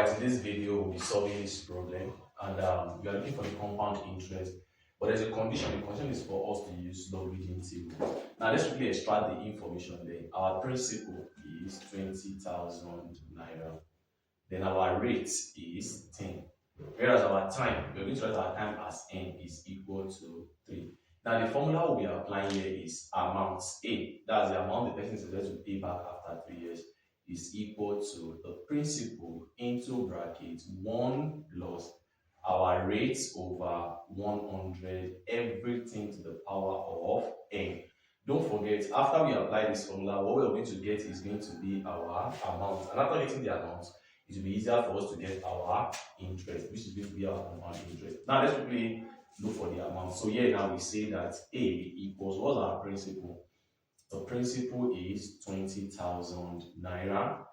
Alright, in this video we'll be solving this problem, and we are looking for the compound interest, but there's a condition. The condition is for us to use logarithm table. Now let's quickly extract the information there. Our principal is 20,000 naira. Then our rate is 10. Whereas our time, we're going to write our time as n is equal to 3. Now the formula we'll be applying here is amount A. That's the amount the person is going to pay back after 3 years, is equal to the principal into bracket 1 plus our rate over 100, everything to the power of n. Don't forget, after we apply this formula, what we're going to get is going to be our amount. And after getting the amount, it will be easier for us to get our interest, which is going to be our compound interest. Now let's quickly look for the amount. So here now we say that A equals, what's our principal? The principal is 20,000 naira.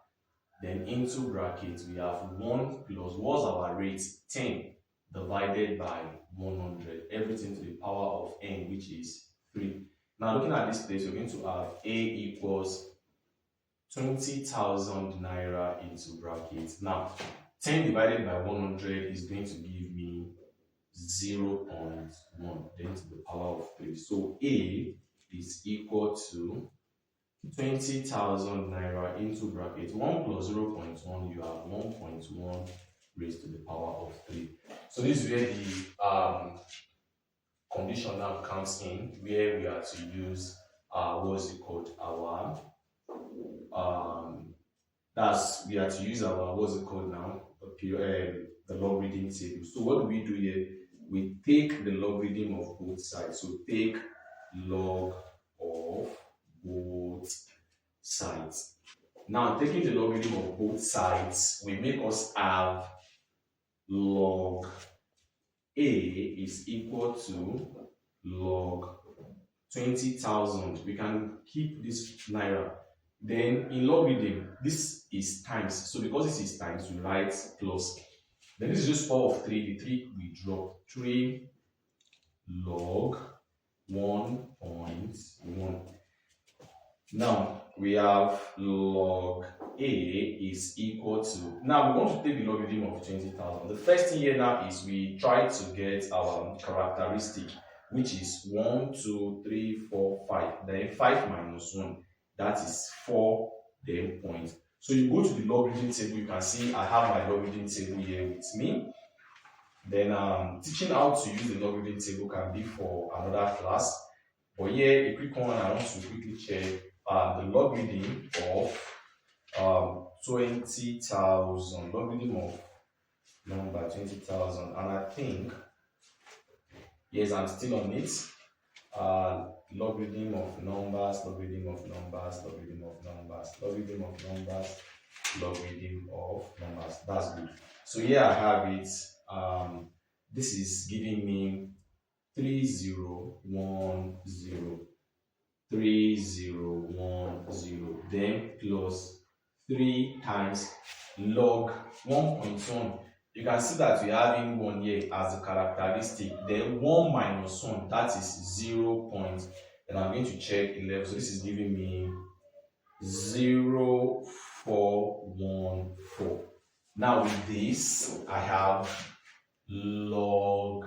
Then into brackets we have 1 plus, what's our rate? 10 divided by 100, everything to the power of n, which is 3. Now looking at this place, we're going to have A equals 20,000 naira into brackets. Now 10 divided by 100 is going to give me 0.1, then to the power of 3. So A is equal to 20,000 naira into bracket 1 plus 0.1, you have 1.1 raised to the power of 3. So this is where the condition now comes in, where we are to use what's it called, our we are to use our what's it called now, the logarithm table. So what do we do here? We take the logarithm of both sides. So take log of both sides. Now taking the logarithm of both sides will make us have log A is equal to log 20,000. We can keep this naira. Then in logarithm, this is times. So because this is times, we write plus. Then this is just power of 3. The 3 we drop. 3 log 1.1. Now we have log A is equal to, now we want to take the logarithm of 20,000. The first thing here now is we try to get our characteristic, which is 1, 2, 3, 4, 5. Then 5 minus 1, that is 4, then point. So you go to the logarithm table, you can see I have my logarithm table here with me. Then teaching how to use the logarithm table can be for another class. But here, a quick one, I want to quickly check the logarithm of 20,000, logarithm of number 20,000, and I think, yes, I'm still on it. Logarithm of numbers, logarithm of numbers, logarithm of numbers, logarithm of numbers, logarithm of numbers. That's good. So here I have it. This is giving me 3010, 3010, then plus 3 times log 1.1. You can see that we're having 1 here as a characteristic. Then 1 minus 1, that is 0. And I'm going to check 11. So this is giving me 0.414. Now with this, I have log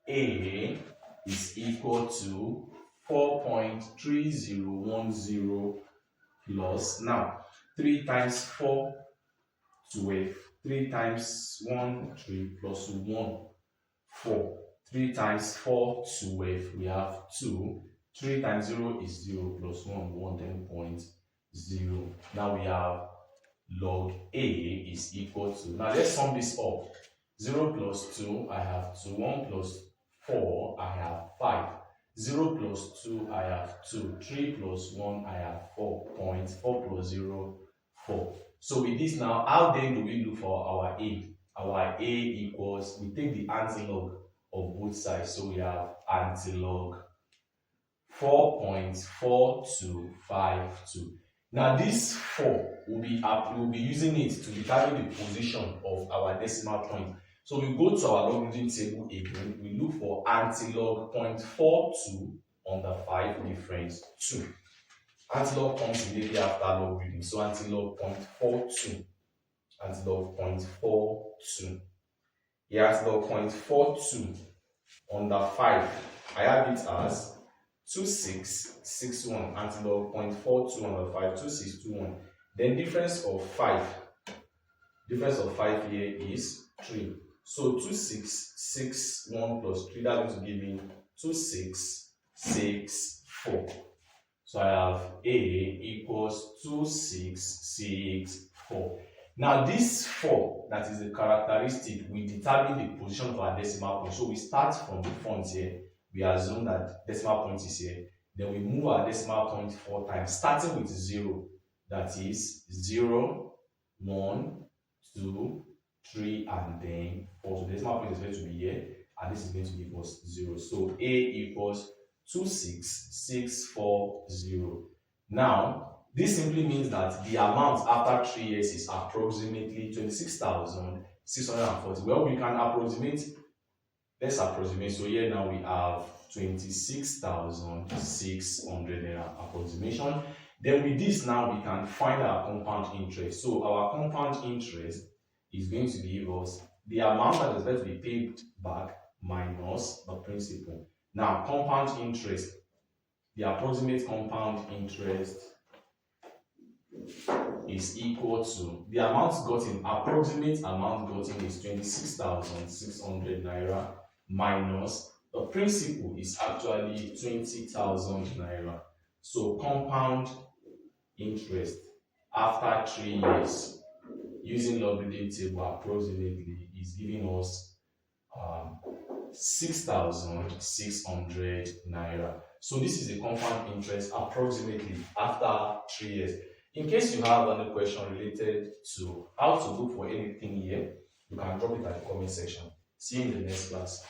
A is equal to 4.3010 plus, now 3 times 4, 12. 3 times 1, 3 plus 1, 4. 3 times 4, 12. We have 2. 3 times 0 is 0 plus 1, 1, then 0. Now we have log A is equal to, now let's sum this up. 0 plus 2, I have 2. 1 plus 4, I have 5. 0 plus 2, I have 2. 3 plus 1, I have 4. 4 plus 0, 4. So with this now, how then do we look for our A? Our A equals, we take the antilog of both sides. So we have antilog 4.4252. Now this 4, we'll be using it to determine the position of our decimal point. So we go to our logarithm table again, we look for antilog 0.42 under 5 difference 2. Antilog comes immediately after logarithm, so antilog 0.42 at log 0.42. Here at log 0.42 under 5, I have it as 2661 at log 0.42 under 5, 2621. Then difference of 5 here is 3. So 2661 plus 3, that's going to give me 2664. So I have A equals 2664. Now this 4, that is the characteristic, we determine the position of our decimal point. So we start from the front here. We assume that decimal point is here. Then we move our decimal point 4 times, starting with 0. That is 0, 1, 2, 3, and then 4. So the decimal point is going to be here, and this is going to give us 0. So A equals 26640. Now, this simply means that the amount after 3 years is approximately 26,640. Well, we can approximate. Let's approximate. So here now we have 26,600 naira approximation. Then with this now we can find our compound interest. So our compound interest is going to give us the amount that is going to be paid back minus the principal. Now compound interest, the approximate compound interest is equal to the amount gotten, approximate amount gotten is 26,600 naira minus the principal is actually 20,000 naira. So compound interest after 3 years using logarithm table approximately is giving us 6,600 naira. So this is the compound interest approximately after 3 years. In case you have any question related to how to look for anything here, you can drop it at the comment section. See you in the next class.